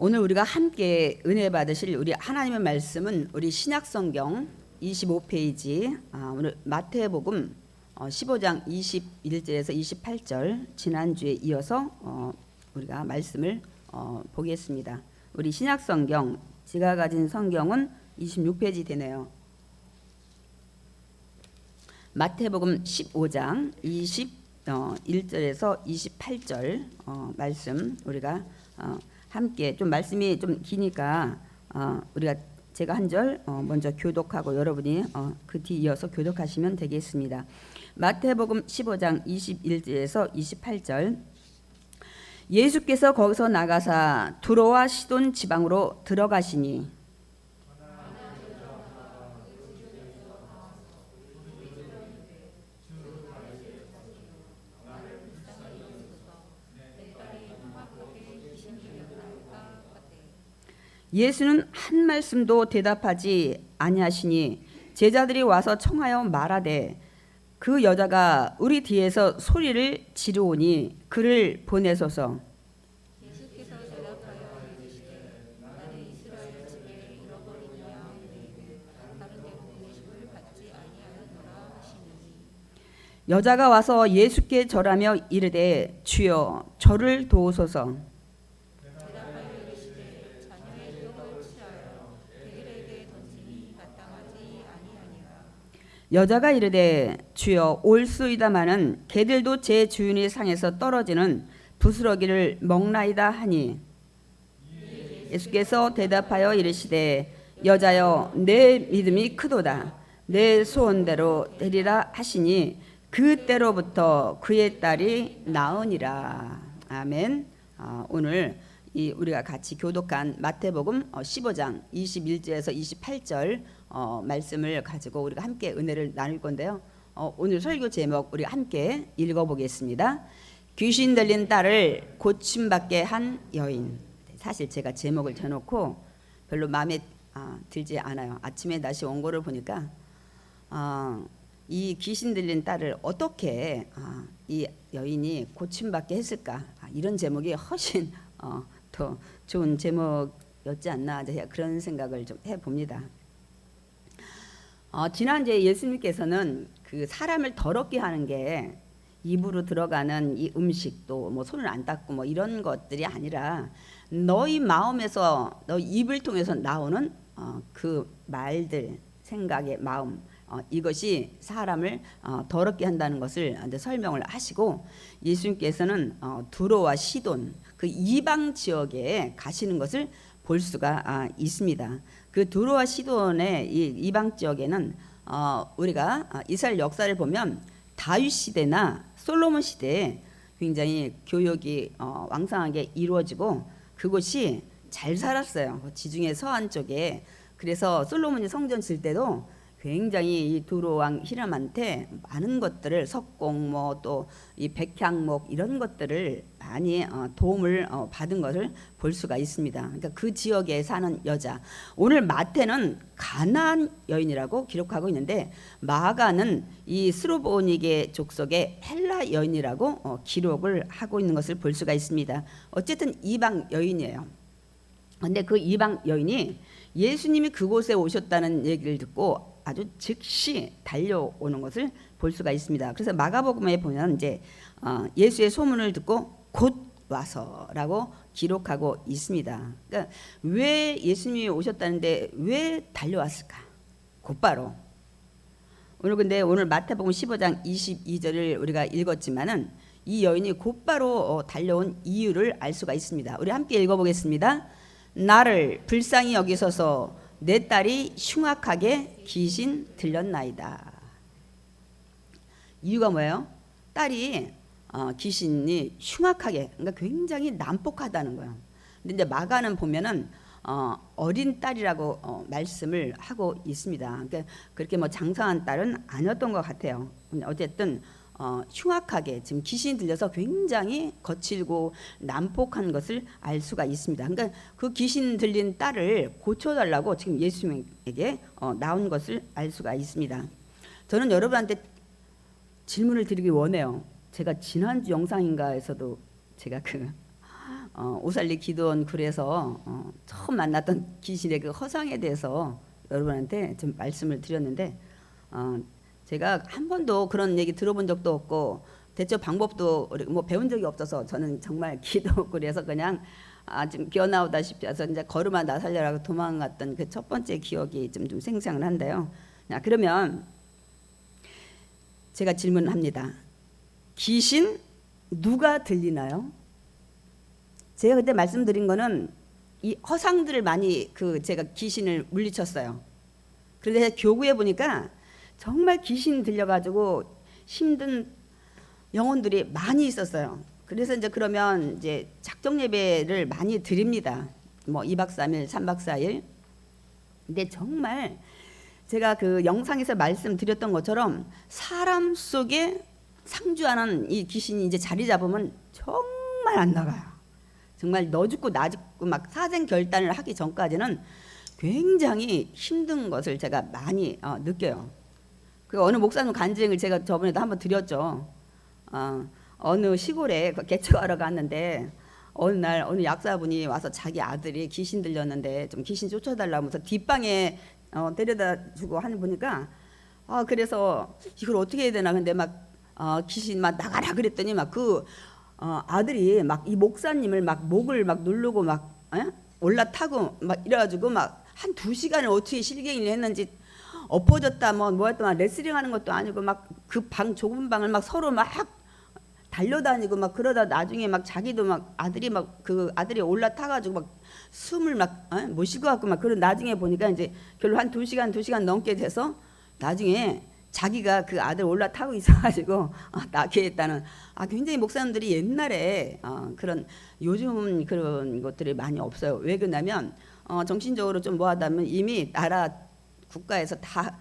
오늘 우리가 함께 은혜 받으실 우리 하나님의 말씀은 우리 신약성경 25페이지 오늘 마태복음 15장 21절에서 28절 지난주에 이어서 우리가 말씀을 보겠습니다. 우리 신약성경 제가 가진 성경은 26페이지 되네요. 마태복음 15장 21절에서 28절 말씀 우리가 함께 좀 말씀이 좀 기니까 우리가 제가 한 절 먼저 교독하고 여러분이 그 뒤 이어서 교독하시면 되겠습니다. 마태복음 15장 21절에서 28절 예수께서 거기서 나가사 두로와 시돈 지방으로 들어가시니 예수는 한 말씀도 대답하지 아니하시니 제자들이 와서 청하여 말하되 그 여자가 우리 뒤에서 소리를 지르오니 그를 보내소서. 예수께서 대답하여 이르시되 나는 이스라엘 집에 잃어버린 양 너희는 다른 데로 보내심을 받지 아니하였노라 하시니 여자가 와서 예수께 절하며 이르되 주여 저를 도우소서. 여자가 이르되 주여 올수이다마는 개들도 제 주인의 상에서 떨어지는 부스러기를 먹나이다 하니 예수께서 대답하여 이르시되 여자여 내 믿음이 크도다 내 소원대로 되리라 하시니 그때로부터 그의 딸이 나으니라. 아멘. 오늘 우리가 같이 교독한 마태복음 15장 21절에서 28절 말씀을 가지고 우리가 함께 은혜를 나눌 건데요. 오늘 설교 제목 우리 함께 읽어보겠습니다. 귀신 들린 딸을 고침받게 한 여인. 사실 제가 제목을 대놓고 별로 마음에 들지 않아요. 아침에 다시 원고를 보니까 이 귀신 들린 딸을 어떻게 이 여인이 고침받게 했을까, 이런 제목이 훨씬 더 좋은 제목이었지 않나, 제가 그런 생각을 좀 해봅니다. 지난주에 예수님께서는 그 사람을 더럽게 하는 게 입으로 들어가는 이 음식도 뭐 손을 안 닦고 뭐 이런 것들이 아니라 너희 마음에서 너희 입을 통해서 나오는 그 말들, 생각의 마음, 이것이 사람을 더럽게 한다는 것을 설명을 하시고, 예수님께서는 두로와 시돈 그 이방 지역에 가시는 것을 볼 수가 있습니다. 그 두로와 시돈의 이 이방 지역에는 우리가 이스라엘 역사를 보면 다윗 시대나 솔로몬 시대에 굉장히 교역이 왕성하게 이루어지고 그곳이 잘 살았어요. 지중해 서안 쪽에. 그래서 솔로몬이 성전 질 때도 굉장히 이 두로 왕 히람한테 많은 것들을 석공 뭐 또 이 백향목 이런 것들을 많이 도움을 받은 것을 볼 수가 있습니다. 그러니까 그 지역에 사는 여자. 오늘 마태는 가나안 여인이라고 기록하고 있는데 마가는 이 스로보니게 족속의 헬라 여인이라고 기록을 하고 있는 것을 볼 수가 있습니다. 어쨌든 이방 여인이에요. 근데 그 이방 여인이 예수님이 그곳에 오셨다는 얘기를 듣고 아주 즉시 달려오는 것을 볼 수가 있습니다. 그래서 마가복음에 보면 이제 예수의 소문을 듣고 곧 와서라고 기록하고 있습니다. 그러니까 왜 예수님이 오셨다는데 왜 달려왔을까? 곧바로. 오늘 마태복음 15장 22절을 우리가 읽었지만은 이 여인이 곧바로 달려온 이유를 알 수가 있습니다. 우리 함께 읽어보겠습니다. 나를 불쌍히 여기소서 내 딸이 흉악하게 귀신 들렸나이다. 이유가 뭐예요? 딸이 귀신이 흉악하게, 그러니까 굉장히 난폭하다는 거예요. 근데 이제 마가는 보면은 어린 딸이라고 말씀을 하고 있습니다. 그러니까 그렇게 뭐 장성한 딸은 아니었던 것 같아요. 어쨌든 흉악하게 지금 귀신이 들려서 굉장히 거칠고 난폭한 것을 알 수가 있습니다. 그러니까 그 귀신 들린 딸을 고쳐달라고 지금 예수님에게 나온 것을 알 수가 있습니다. 저는 여러분한테 질문을 드리기 원해요. 제가 지난주 영상인가에서도 제가 그 오살리 기도원 굴에서 처음 만났던 귀신의 그 허상에 대해서 여러분한테 좀 말씀을 드렸는데 제가 한 번도 그런 얘기 들어본 적도 없고 대처 방법도 뭐 배운 적이 없어서 저는 정말 기도굴에서 그냥 좀 기어나오다시피 해서 이제 걸음아 나 살려라고 도망갔던 그 첫 번째 기억이 좀 생생을 한데요. 자, 그러면 제가 질문합니다. 귀신 누가 들리나요? 제가 그때 말씀드린 거는 이 허상들을 많이 제가 귀신을 물리쳤어요. 그런데 교구에 보니까 정말 귀신 들려가지고 힘든 영혼들이 많이 있었어요. 그래서 이제 그러면 이제 작정 예배를 많이 드립니다. 뭐 2박 3일, 3박 4일. 근데 정말 제가 그 영상에서 말씀드렸던 것처럼 사람 속에 상주하는 이 귀신이 이제 자리 잡으면 정말 안 나가요. 정말 너 죽고 나 죽고 막 사생 결단을 하기 전까지는 굉장히 힘든 것을 제가 많이 느껴요. 그 어느 목사님 간증을 제가 저번에도 한번 드렸죠. 어느 시골에 개척하러 갔는데 어느 날 어느 약사분이 와서 자기 아들이 귀신 들렸는데 좀 귀신 쫓아달라면서 뒷방에 데려다 주고 하는 보니까 그래서 이걸 어떻게 해야 되나 근데 막 귀신 막 나가라 그랬더니 막 아들이 막 이 목사님을 막 목을 막 누르고 막 올라타고 막 이래가지고 막 한 2시간을 어떻게 실갱이를 했는지 엎어졌다 뭐했다 막 레슬링 하는 것도 아니고 막 그 방 좁은 방을 막 서로 막 달려다니고 막 그러다 나중에 막 자기도 막 아들이 막 그 아들이 올라타가지고 막 숨을 막 못 쉬고 갖고 막 그런 나중에 보니까 이제 결국 한 2시간 넘게 돼서 나중에 자기가 그 아들 올라타고 있어가지고 나게 했다는 굉장히 목사님들이 옛날에 그런 요즘은 그런 것들이 많이 없어요. 왜 그러냐면 정신적으로 좀 뭐하다면 이미 나라 국가에서 다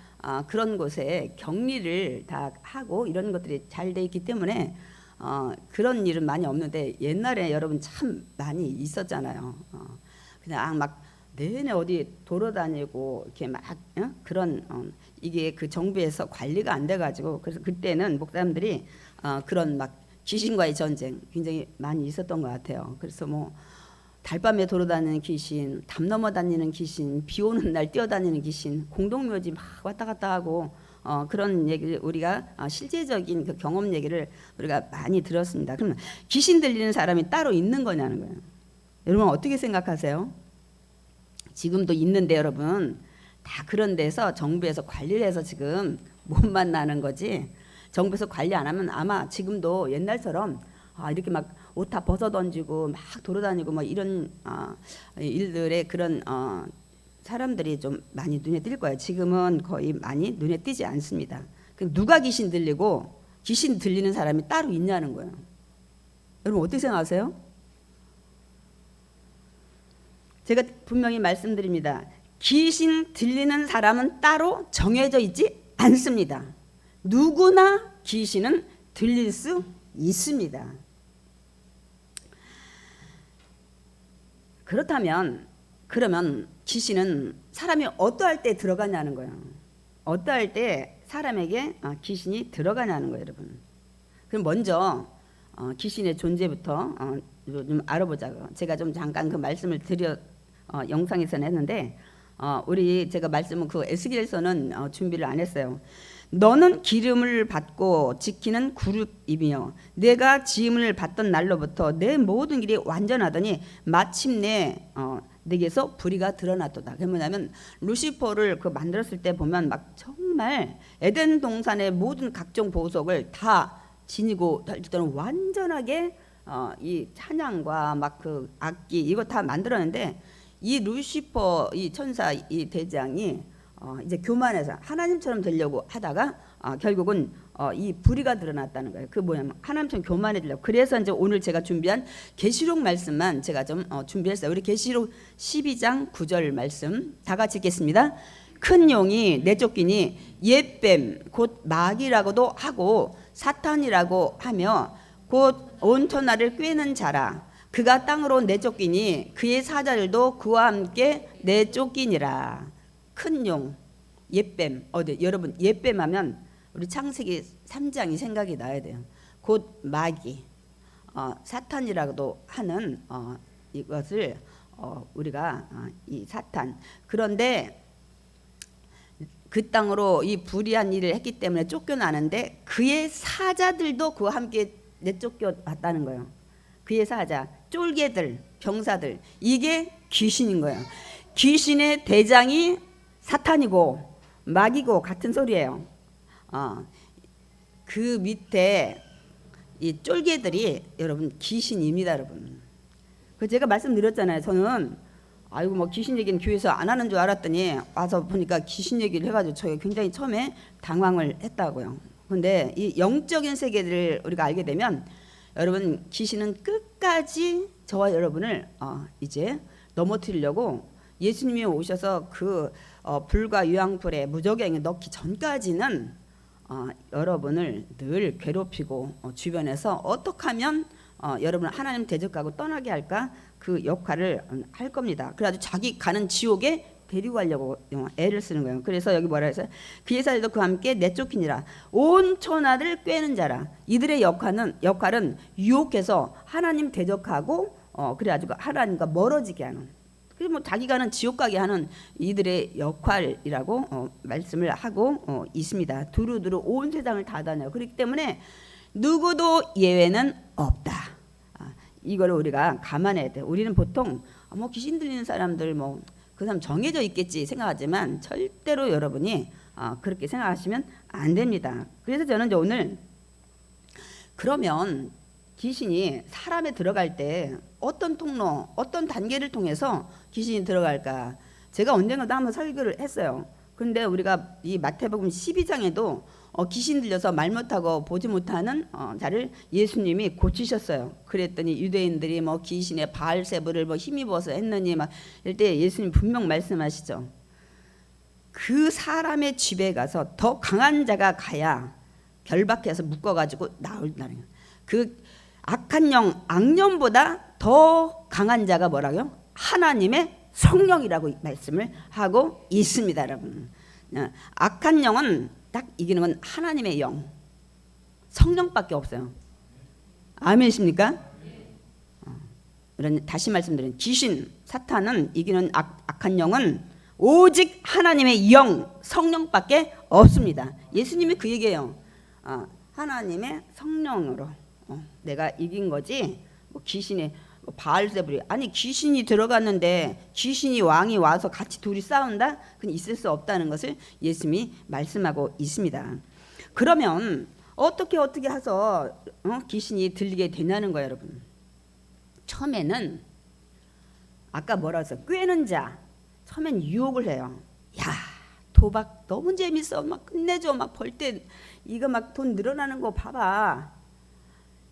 그런 곳에 격리를 다 하고 이런 것들이 잘 돼 있기 때문에 그런 일은 많이 없는데 옛날에 여러분 참 많이 있었잖아요. 그냥 막 내내 어디 돌아다니고 이렇게 막 그런 이게 그 정부에서 관리가 안 돼가지고 그래서 그때는 목사님들이 그런 막 귀신과의 전쟁 굉장히 많이 있었던 것 같아요. 그래서 뭐 달밤에 돌아다니는 귀신, 담 넘어 다니는 귀신, 비 오는 날 뛰어다니는 귀신, 공동묘지 막 왔다 갔다 하고 그런 얘기를 우리가 실제적인 그 경험 얘기를 우리가 많이 들었습니다. 그러면 귀신 들리는 사람이 따로 있는 거냐는 거예요. 여러분 어떻게 생각하세요? 지금도 있는데 여러분 다 그런 데서 정부에서 관리를 해서 지금 못 만나는 거지. 정부에서 관리 안 하면 아마 지금도 옛날처럼 이렇게 막 옷 다 벗어 던지고 막 돌아다니고 뭐 이런 일들의 그런 사람들이 좀 많이 눈에 띌 거예요. 지금은 거의 많이 눈에 띄지 않습니다. 누가 귀신 들리고 귀신 들리는 사람이 따로 있냐는 거예요. 여러분 어떻게 생각하세요? 제가 분명히 말씀드립니다. 귀신 들리는 사람은 따로 정해져 있지 않습니다. 누구나 귀신은 들릴 수 있습니다. 그러면 귀신은 사람이 어떠할 때 들어가냐는 거예요. 어떠할 때 사람에게 귀신이 들어가냐는 거예요, 여러분. 그럼 먼저 귀신의 존재부터 좀 알아보자고요. 제가 좀 잠깐 그 말씀을 영상에서는 했는데 제가 말씀은 그 에스겔서는 준비를 안 했어요. 너는 기름을 받고 지키는 그룹이며 내가 지음을 받던 날로부터 내 모든 길이 완전하더니 마침내 내게서 불의가 드러났도다. 그게 뭐냐면 루시퍼를 만들었을 때 보면 막 정말 에덴 동산의 모든 각종 보석을 다 지니고 때는 완전하게 이 찬양과 막 그 악기 이거 다 만들었는데 이 루시퍼 이 천사 이 대장이 이제 교만해서 하나님처럼 되려고 하다가 결국은 이 불의가 드러났다는 거예요. 그 뭐냐면 하나님처럼 교만해지려고. 그래서 이제 오늘 제가 준비한 계시록 말씀만 제가 좀 준비했어요. 우리 계시록 12장 9절 말씀 다 같이 읽겠습니다. 큰 용이 내쫓기니 옛뱀 곧 마귀라고도 하고 사탄이라고 하며 곧 온 천하를 꿰는 자라. 그가 땅으로 내쫓기니 그의 사자들도 그와 함께 내쫓기니라. 큰 용, 옛뱀. 여러분 옛뱀 하면 우리 창세기 3장이 생각이 나야 돼요. 곧 마귀, 사탄이라고도 하는 이것을 우리가 이 사탄, 그런데 그 땅으로 이 불의한 일을 했기 때문에 쫓겨나는데 그의 사자들도 그와 함께 내쫓겨왔다는 거예요. 그의 사자, 쫄개들, 병사들, 이게 귀신인 거예요. 귀신의 대장이 사탄이고 마귀고 같은 소리예요. 그 밑에 이 쫄개들이 여러분 귀신입니다, 여러분. 그 제가 말씀드렸잖아요. 저는 아이고 뭐 귀신 얘기는 교회에서 안 하는 줄 알았더니 와서 보니까 귀신 얘기를 해가지고 저희 굉장히 처음에 당황을 했다고요. 근데 이 영적인 세계를 우리가 알게 되면 여러분 귀신은 끝까지 저와 여러분을 이제 넘어뜨리려고 예수님이 오셔서 그 불과 유황불에 무저갱에 넣기 전까지는 여러분을 늘 괴롭히고 주변에서 어떻게 하면 여러분을 하나님 대적하고 떠나게 할까 그 역할을 할 겁니다. 그래가지고 자기 가는 지옥에 데리고 가려고 애를 쓰는 거예요. 그래서 여기 뭐라 해서 그의 사자들도 그와 함께 내쫓기니라. 온 천하를 꿰는 자라. 이들의 역할은 유혹해서 하나님 대적하고 그래가지고 하나님과 멀어지게 하는. 그리고 뭐 자기 가는 지옥 가게 하는 이들의 역할이라고 말씀을 하고 있습니다. 두루두루 온 세상을 다 다녀요. 그렇기 때문에 누구도 예외는 없다. 이걸 우리가 감안해야 돼. 우리는 보통 뭐 귀신 들리는 사람들 뭐 그 사람 정해져 있겠지 생각하지만 절대로 여러분이 그렇게 생각하시면 안 됩니다. 그래서 저는 이제 오늘 그러면 귀신이 사람에 들어갈 때 어떤 통로, 어떤 단계를 통해서 귀신이 들어갈까? 제가 언젠가도 한번 설교를 했어요. 근데 우리가 이 마태복음 12장에도 귀신 들려서 말 못하고 보지 못하는 자를 예수님이 고치셨어요. 그랬더니 유대인들이 뭐 귀신의 바알세불을 뭐 힘입어서 했느니 막 이럴 때 예수님 분명 말씀하시죠. 그 사람의 집에 가서 더 강한 자가 가야 결박해서 묶어가지고 나온다는 거예요. 그 악한 영, 악령보다 더 강한 자가 뭐라고요? 하나님의 성령이라고 말씀을 하고 있습니다, 여러분. 악한 영은 딱 이기는 건 하나님의 영, 성령밖에 없어요. 아멘이십니까? 다시 말씀드리는 귀신, 사탄은 이기는 악한 영은 오직 하나님의 영, 성령밖에 없습니다. 예수님이 그 얘기예요. 하나님의 성령으로 내가 이긴 거지. 뭐 귀신의 바알세불이 아니 귀신이 들어갔는데 귀신이 왕이 와서 같이 둘이 싸운다? 그건 있을 수 없다는 것을 예수님이 말씀하고 있습니다. 그러면 어떻게 해서 귀신이 들리게 되냐는 거예요, 여러분. 처음에는 아까 뭐라 했어? 꿰는 자. 처음엔 유혹을 해요. 야, 도박 너무 재밌어. 막 끝내줘. 막 벌 때 이거 막 돈 늘어나는 거 봐봐.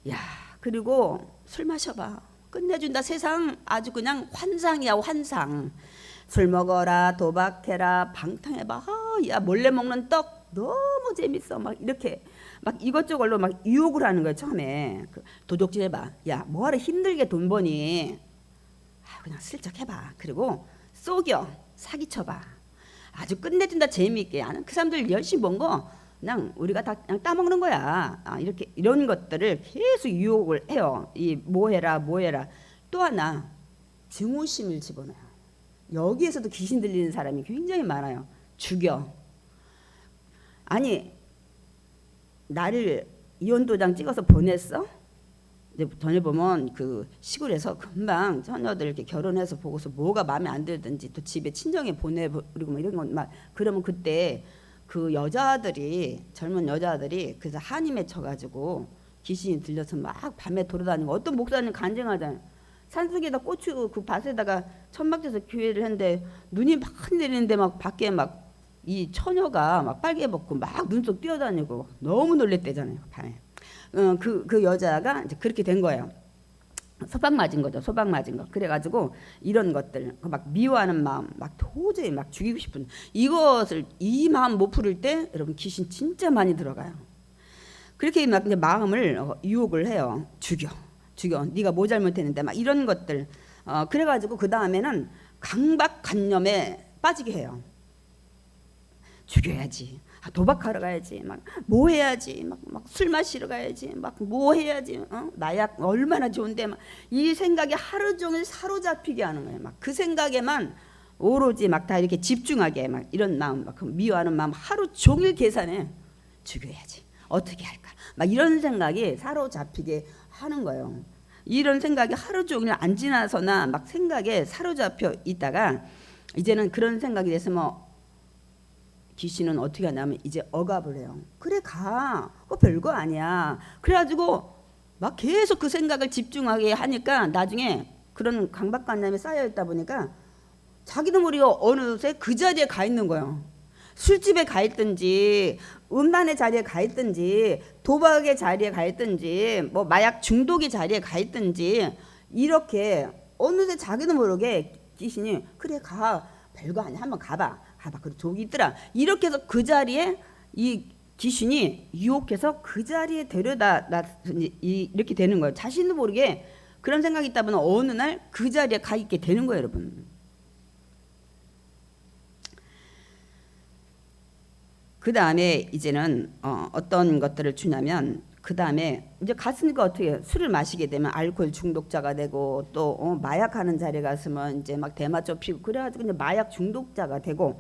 야, 그리고 술 마셔봐. 끝내준다. 세상 아주 그냥 환상이야, 환상. 술 먹어라, 도박해라, 방탕해봐. 야, 몰래 먹는 떡 너무 재밌어. 막 이렇게 막 이것저것로 막 유혹을 하는 거예요. 처음에 도둑질 해봐. 야, 뭐하러 힘들게 돈 버니? 그냥 슬쩍 해봐. 그리고 속여, 사기쳐봐. 아주 끝내준다. 재미있게. 그 사람들 열심히 번 거 그냥 우리가 다 그냥 따먹는 거야. 이렇게 이런 것들을 계속 유혹을 해요. 이 뭐해라. 또 하나 증오심을 집어넣어요. 여기에서도 귀신 들리는 사람이 굉장히 많아요. 죽여. 아니 나를 이혼도장 찍어서 보냈어? 이제 전에 보면 그 시골에서 금방 처녀들 이렇게 결혼해서 보고서 뭐가 마음에 안 들든지 또 집에 친정에 보내버리고 막 이런 건 막 그러면 그때 그 여자들이 젊은 여자들이 그래서 한이 맺혀가지고 귀신이 들려서 막 밤에 돌아다니고 어떤 목사님 간증하잖아요. 산속에다 고추 그 밭에다가 천막에서 교회를 했는데 눈이 막 내리는데 막 밖에 막 이 처녀가 막 빨개 벗고 막 눈속 뛰어다니고 너무 놀랬대잖아요. 밤에. 그 여자가 이제 그렇게 된 거예요. 소박 맞은 거죠. 소박 맞은 거. 그래가지고 이런 것들 막 미워하는 마음, 막 도저히 막 죽이고 싶은 이것을 이 마음 못 풀을 때 여러분 귀신 진짜 많이 들어가요. 그렇게 막 이제 마음을 유혹을 해요. 죽여. 네가 뭐 잘못했는데 막 이런 것들. 그래가지고 그 다음에는 강박관념에 빠지게 해요. 죽여야지. 도박하러 가야지, 막 뭐 해야지, 막 술 마시러 가야지, 막 뭐 해야지, 마약 얼마나 좋은데, 막 이 생각에 하루 종일 사로잡히게 하는 거예요. 막 그 생각에만 오로지 막 다 이렇게 집중하게, 막 이런 마음, 막 미워하는 마음 하루 종일 계산해. 죽여야지, 어떻게 할까, 막 이런 생각이 사로잡히게 하는 거예요. 이런 생각이 하루 종일 안 지나서나 막 생각에 사로잡혀 있다가 이제는 그런 생각이 됐으면 귀신은 어떻게 하냐면 이제 억압을 해요. 그래 가, 별거 아니야. 그래가지고 막 계속 그 생각을 집중하게 하니까 나중에 그런 강박관념이 쌓여있다 보니까 자기도 모르게 어느새 그 자리에 가 있는 거예요. 술집에 가 있든지 음란의 자리에 가 있든지 도박의 자리에 가 있든지 뭐 마약 중독의 자리에 가 있든지 이렇게 어느새 자기도 모르게 귀신이 그래 가, 별거 아니야, 한번 가봐. 그리고 저기 있더라. 이렇게 해서 그 자리에 이 귀신이 유혹해서 그 자리에 데려다 이렇게 되는 거예요. 자신도 모르게 그런 생각이 있다 보면 어느 날 그 자리에 가 있게 되는 거예요, 여러분. 그 다음에 이제는 어떤 것들을 주냐면 그 다음에 이제 갔으니까 어떻게 해요? 술을 마시게 되면 알코올 중독자가 되고 또 마약하는 자리에 갔으면 이제 막 대마초 피고 그래가지고 이제 마약 중독자가 되고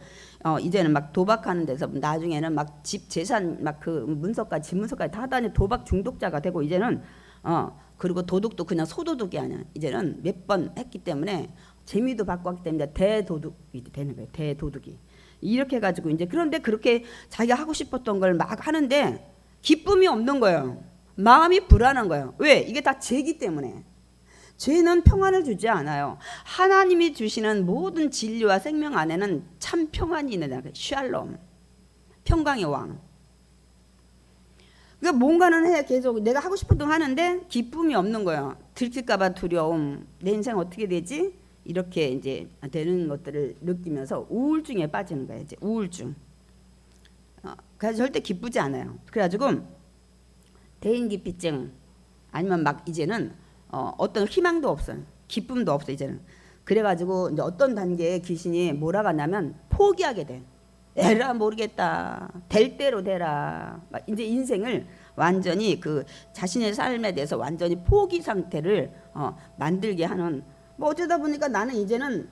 이제는 막 도박하는 데서 나중에는 막 집 재산 막 그 문서까지 집 문서까지 다 하다니 도박 중독자가 되고 이제는 그리고 도둑도 그냥 소도둑이 아니야. 이제는 몇 번 했기 때문에 재미도 받고 했기 때문에 대도둑이 되는 거예요. 대도둑이. 이렇게 해가지고 이제 그런데 그렇게 자기가 하고 싶었던 걸 막 하는데 기쁨이 없는 거예요. 마음이 불안한 거예요. 왜? 이게 다 죄기 때문에. 죄는 평안을 주지 않아요. 하나님이 주시는 모든 진리와 생명 안에는 참 평안이 있는 샬롬, 평강의 왕. 그러니까 뭔가는 해, 계속 내가 하고 싶었던 거 하는데 기쁨이 없는 거예요. 들킬까봐 두려움, 내 인생 어떻게 되지? 이렇게 이제 되는 것들을 느끼면서 우울증에 빠지는 거예요. 이제 우울증. 그래서 절대 기쁘지 않아요. 그래가지고 대인기피증 아니면 막 이제는 어떤 희망도 없어요. 기쁨도 없어 이제는. 그래가지고 이제 어떤 단계에 귀신이 몰아가냐면 포기하게 돼. 에라 모르겠다. 될 대로 되라. 막 이제 인생을 완전히 그 자신의 삶에 대해서 완전히 포기 상태를 만들게 하는. 뭐 어쩌다 보니까 나는 이제는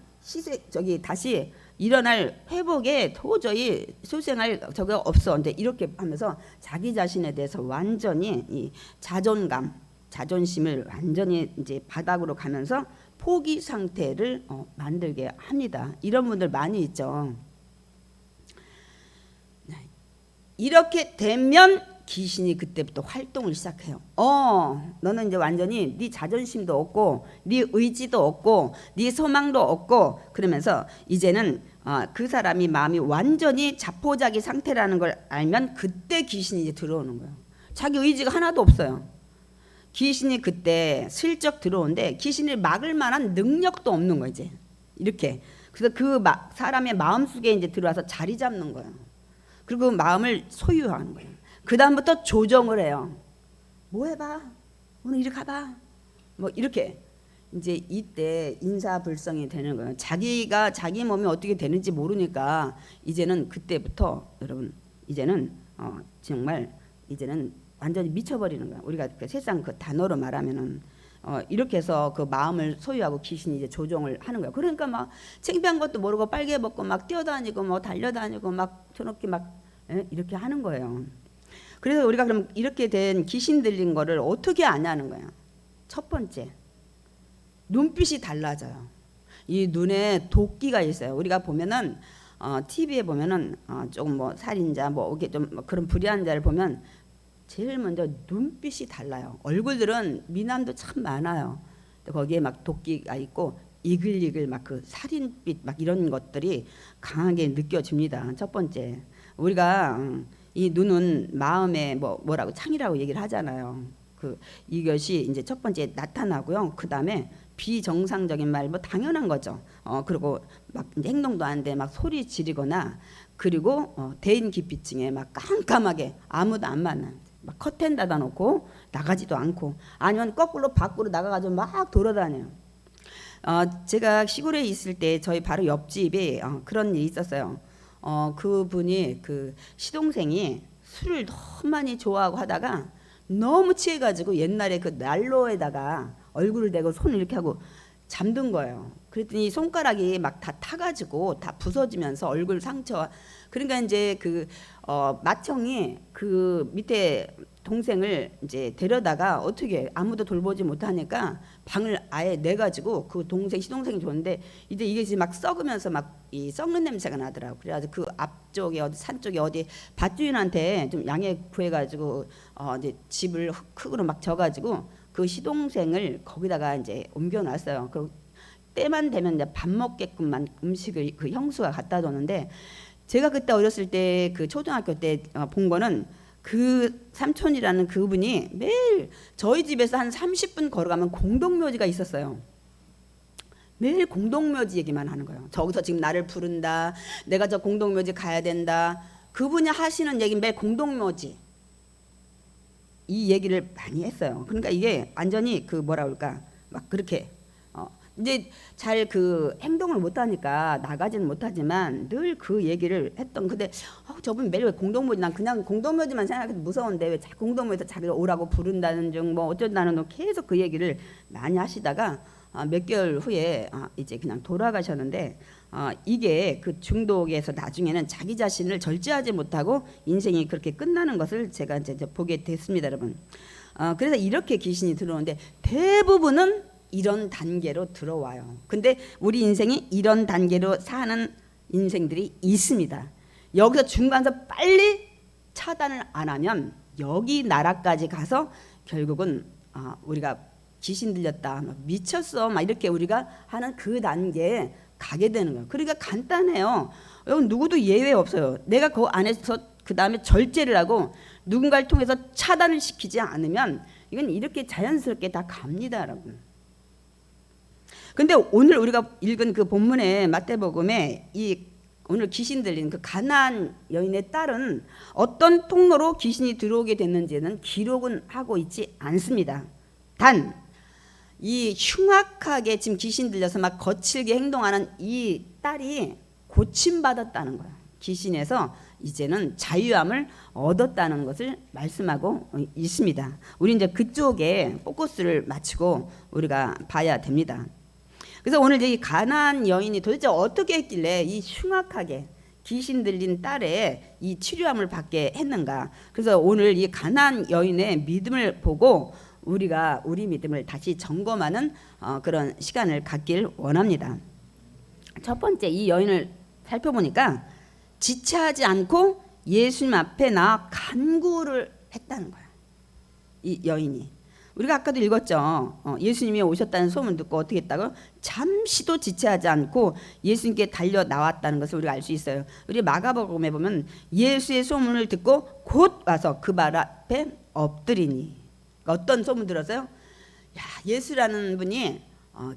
다시 일어날 회복에 도저히 소생할 저거 없어. 근데 이렇게 하면서 자기 자신에 대해서 완전히 이 자존감, 자존심을 완전히 이제 바닥으로 가면서 포기 상태를 만들게 합니다. 이런 분들 많이 있죠. 이렇게 되면 귀신이 그때부터 활동을 시작해요. 너는 이제 완전히 네 자존심도 없고 네 의지도 없고 네 소망도 없고 그러면서 이제는 그 사람이 마음이 완전히 자포자기 상태라는 걸 알면 그때 귀신이 이제 들어오는 거예요. 자기 의지가 하나도 없어요. 귀신이 그때 슬쩍 들어오는데 귀신을 막을 만한 능력도 없는 거예요. 이제 이렇게. 그래서 그 사람의 마음속에 이제 들어와서 자리 잡는 거예요. 그리고 마음을 소유하는 거예요. 그 다음부터 조정을 해요. 뭐 해봐, 오늘 이리 가봐, 뭐 이렇게. 이제 이때 인사불성이 되는 거예요. 자기가 자기 몸이 어떻게 되는지 모르니까 이제는 그때부터 여러분 이제는 정말 이제는 완전히 미쳐버리는 거예요. 우리가 그 세상 그 단어로 말하면은 이렇게 해서 그 마음을 소유하고 귀신이 이제 조종을 하는 거예요. 그러니까 막 창피한 것도 모르고 빨개 벗고 막 뛰어다니고 뭐 달려다니고 막 저렇게 막 이렇게 하는 거예요. 그래서 우리가 그럼 이렇게 된 귀신 들린 거를 어떻게 아냐는 거예요. 첫 번째, 눈빛이 달라져요. 이 눈에 도끼가 있어요. 우리가 보면은 TV에 보면은 조금 뭐 살인자 뭐 이렇게 좀 그런 불의한 자를 보면 제일 먼저 눈빛이 달라요. 얼굴들은 미남도 참 많아요. 거기에 막 도끼가 있고 이글이글 막 그 살인빛 막 이런 것들이 강하게 느껴집니다. 첫 번째, 우리가 이 눈은 마음의 뭐라고 창이라고 얘기를 하잖아요. 이것이 이제 첫 번째 나타나고요. 그 다음에 비정상적인 말 뭐 당연한 거죠. 그리고 막 행동도 안 돼 막 소리 지르거나 그리고 대인기피증에 막 깜깜하게 아무도 안 만나 막 커튼 닫아놓고 나가지도 않고 아니면 거꾸로 밖으로 나가가지고 막 돌아다녀요. 제가 시골에 있을 때 저희 바로 옆집에 그런 일이 있었어요. 그분이 그 시동생이 술을 너무 많이 좋아하고 하다가 너무 취해가지고 옛날에 그 난로에다가 얼굴을 대고 손을 이렇게 하고 잠든 거예요. 그랬더니 손가락이 막 다 타가지고 다 부서지면서 얼굴 상처. 그러니까 이제 그 맏형이 그 밑에 동생을 이제 데려다가 어떻게 아무도 돌보지 못하니까 방을 아예 내가지고 그 동생 시동생이 줬는데 이제 이게 지금 막 썩으면서 막 이 썩는 냄새가 나더라고. 그래가지고 그 앞쪽에 어디 산 쪽에 어디 밭주인한테 좀 양해 구해가지고 이제 집을 흙으로 막 져가지고 그 시동생을 거기다가 이제 옮겨놨어요. 그 때만 되면 이제 밥 먹게끔만 음식을 그 형수가 갖다 줬는데 제가 그때 어렸을 때 그 초등학교 때 본 거는 그 삼촌이라는 그분이 매일 저희 집에서 한 30분 걸어가면 공동묘지가 있었어요. 매일 공동묘지 얘기만 하는 거예요. 저기서 지금 나를 부른다. 내가 저 공동묘지 가야 된다. 그분이 하시는 얘기 매일 공동묘지. 이 얘기를 많이 했어요. 그러니까 이게 완전히 그 뭐라 그럴까 막 그렇게 이제 잘 그 행동을 못하니까 나가지는 못하지만 늘 그 얘기를 했던. 근데 저분 매일 왜 공동묘지, 난 그냥 공동묘지만 생각해도 무서운데 왜 자꾸 공동묘지에서 자기를 오라고 부른다는 중 뭐 어쩐다는 둥 계속 그 얘기를 많이 하시다가 몇 개월 후에 이제 그냥 돌아가셨는데 이게 그 중독에서 나중에는 자기 자신을 절제하지 못하고 인생이 그렇게 끝나는 것을 제가 이제 보게 됐습니다, 여러분. 그래서 이렇게 귀신이 들어오는데 대부분은 이런 단계로 들어와요. 근데 우리 인생이 이런 단계로 사는 인생들이 있습니다. 여기서 중간에서 빨리 차단을 안 하면 여기 나라까지 가서 결국은 우리가 귀신 들렸다, 미쳤어, 막 이렇게 우리가 하는 그 단계에 가게 되는 거예요. 그러니까 간단해요. 여러분 누구도 예외 없어요. 내가 그 안에서 그 다음에 절제를 하고 누군가를 통해서 차단을 시키지 않으면 이건 이렇게 자연스럽게 다 갑니다, 여러분. 근데 오늘 우리가 읽은 그 본문의 마태복음에 이 오늘 귀신 들린 그 가나안 여인의 딸은 어떤 통로로 귀신이 들어오게 됐는지는 기록은 하고 있지 않습니다. 단 이 흉악하게 지금 귀신 들려서 막 거칠게 행동하는 이 딸이 고침받았다는 거예요. 귀신에서 이제는 자유함을 얻었다는 것을 말씀하고 있습니다. 우리 이제 그쪽에 포커스를 맞추고 우리가 봐야 됩니다. 그래서 오늘 이 가나안 여인이 도대체 어떻게 했길래 이 흉악하게 귀신 들린 딸의 이 치료함을 받게 했는가. 그래서 오늘 이 가나안 여인의 믿음을 보고 우리가 우리 믿음을 다시 점검하는 그런 시간을 갖길 원합니다. 첫 번째 이 여인을 살펴보니까 지체하지 않고 예수님 앞에 나와 간구를 했다는 거야. 이 여인이. 우리가 아까도 읽었죠. 예수님이 오셨다는 소문 듣고 어떻게 했다고? 잠시도 지체하지 않고 예수님께 달려 나왔다는 것을 우리가 알 수 있어요. 우리 마가복음에 보면 예수의 소문을 듣고 곧 와서 그 발 앞에 엎드리니. 어떤 소문 들었어요? 야, 예수라는 분이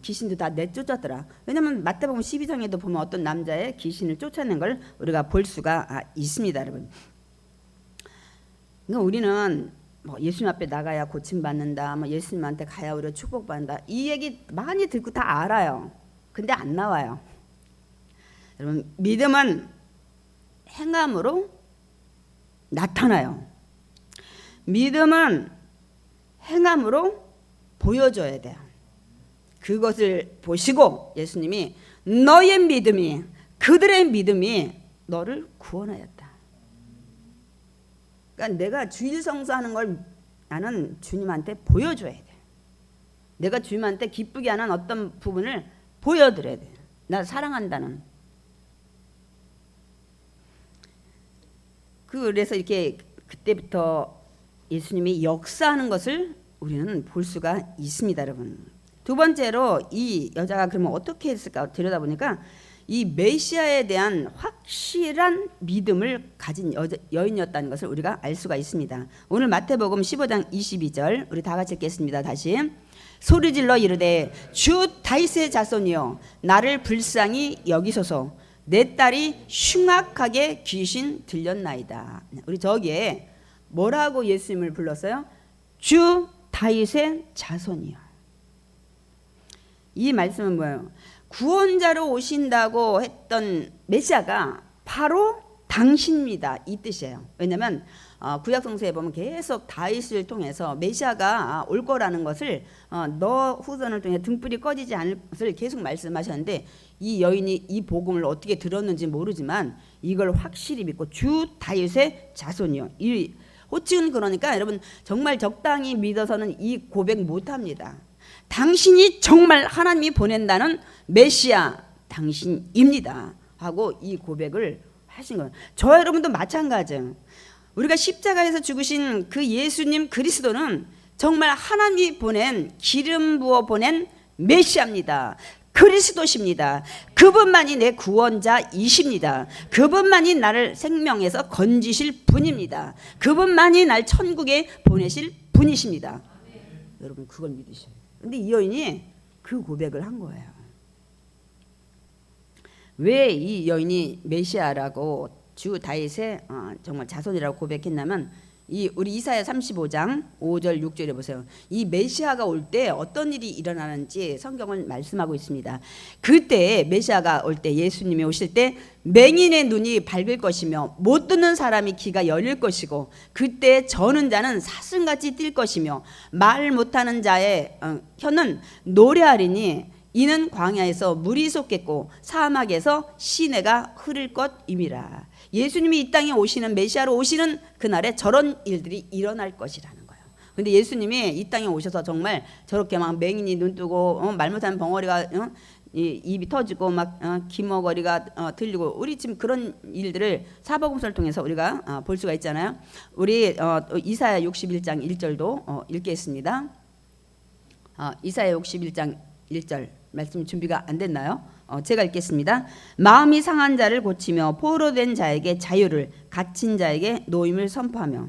귀신도 다 내쫓았더라. 왜냐하면 마태복음 12장에도 보면 어떤 남자의 귀신을 쫓아낸 걸 우리가 볼 수가 있습니다, 여러분. 그러니까 우리는 뭐 예수님 앞에 나가야 고침받는다, 뭐 예수님한테 가야 우리가 축복받는다, 이 얘기 많이 듣고 다 알아요. 근데 안 나와요. 여러분, 믿음은 행함으로 나타나요. 믿음은 행함으로 보여줘야 돼요. 그것을 보시고 예수님이 너의 믿음이, 그들의 믿음이 너를 구원하였다. 그러니까 내가 주일 성수하는 걸 나는 주님한테 보여줘야 돼. 내가 주님한테 기쁘게 하는 어떤 부분을 보여드려야 돼. 나 사랑한다는. 그래서 이렇게 그때부터 예수님이 역사하는 것을 우리는 볼 수가 있습니다, 여러분. 두 번째로 이 여자가 그러면 어떻게 했을까 들여다보니까 이 메시아에 대한 확실한 믿음을 가진 여인이었다는 것을 우리가 알 수가 있습니다. 오늘 마태복음 15장 22절 우리 다 같이 읽겠습니다. 다시. 소리질러 이르되 주 다윗의 자손이여 나를 불쌍히 여기소서. 내 딸이 흉악하게 귀신 들렸나이다. 우리 저기에 뭐라고 예수님을 불렀어요? 주 다윗의 자손이요. 이 말씀은 뭐예요? 구원자로 오신다고 했던 메시아가 바로 당신입니다. 이 뜻이에요. 왜냐하면 구약 성서에 보면 계속 다윗을 통해서 메시아가 올 거라는 것을 너 후손을 통해 등불이 꺼지지 않을 것을 계속 말씀하셨는데 이 여인이 이 복음을 어떻게 들었는지 모르지만 이걸 확실히 믿고 주 다윗의 자손이요. 이 호칭은 그러니까 여러분 정말 적당히 믿어서는 이 고백 못합니다. 당신이 정말 하나님이 보낸다는 메시아 당신입니다 하고 이 고백을 하신 거예요. 저와 여러분도 마찬가지예요. 우리가 십자가에서 죽으신 그 예수님 그리스도는 정말 하나님이 보낸 기름 부어 보낸 메시아입니다. 그리스도십니다. 그분만이 내 구원자이십니다. 그분만이 나를 생명에서 건지실 분입니다. 그분만이 날 천국에 보내실 분이십니다. 여러분 그걸 믿으셔요. 근데 이 여인이 그 고백을 한 거예요. 왜 이 여인이 메시아라고 주 다윗의 정말 자손이라고 고백했냐면 이 우리 이사야 35장 5절 6절에 보세요. 이 메시아가 올 때 어떤 일이 일어나는지 성경은 말씀하고 있습니다. 그때 메시아가 올 때 예수님이 오실 때 맹인의 눈이 밝을 것이며 못 듣는 사람이 귀가 열릴 것이고 그때 저는 자는 사슴같이 뛸 것이며 말 못하는 자의 혀는 노래하리니 이는 광야에서 물이 솟겠고 사막에서 시내가 흐를 것임이라. 예수님이 이 땅에 오시는 메시아로 오시는 그날에 저런 일들이 일어날 것이라는 거예요. 근데 예수님이 이 땅에 오셔서 정말 저렇게 막 맹인이 눈 뜨고 말 못하는 벙어리가 입이 터지고 막 기머거리가 들리고 우리 지금 그런 일들을 사복음서를 통해서 우리가 볼 수가 있잖아요. 우리 이사야 61장 1절도 읽겠습니다. 이사야 61장 1절 말씀 준비가 안 됐나요? 제가 읽겠습니다. 마음이 상한 자를 고치며 포로된 자에게 자유를 갇힌 자에게 노임을 선포하며.